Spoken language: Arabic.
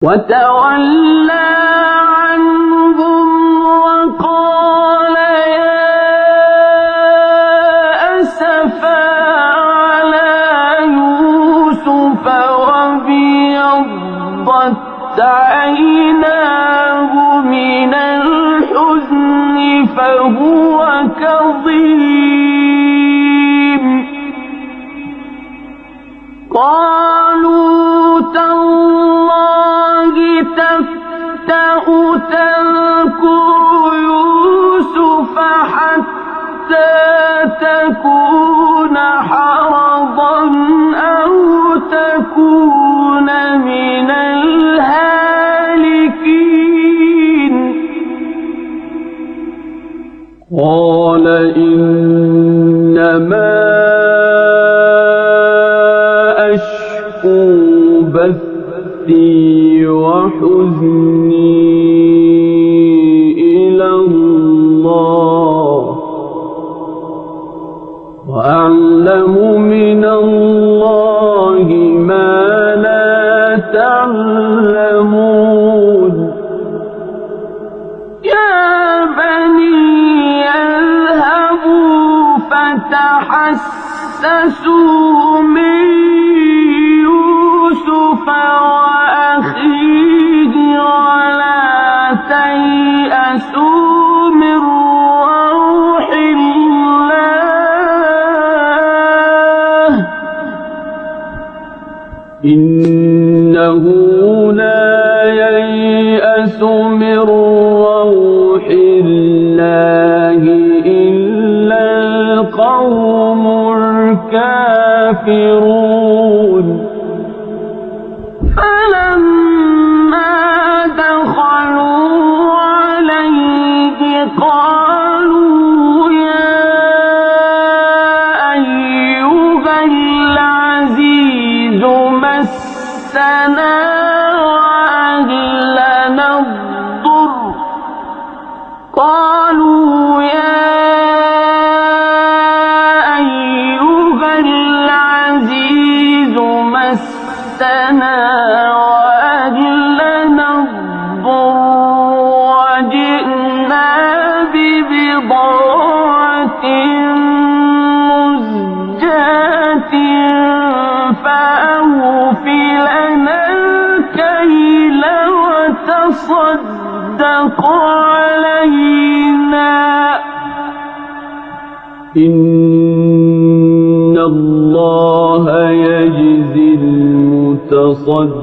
وتولى عنهم وقال يا أسفا على يوسف وابيضت عيناه من الحزن فهو كظيم قالوا تالله تفتأ تذكر يوسف حتى تكون حرضا أو تكون من الهالكين قال إنما أشكو بثي وحزني إلى الله وأعلم من الله ما لا تعلمون يا بني اذهبوا فتحسسوا من يوسف وأخيه ولا تيأسوا من روح الله إنه لا ييأس من روح الله إلا القوم الكافرون فلما دخلوا عليه قالوا يا أيها العزيز مسنا وأهلنا الضر قالوا يا أيها العزيز مسنا وأهلنا الضر وجئنا ببضاعة مزجاة فأوف لنا الكيل وتصدق علينا إن الله يجزي المتصدقين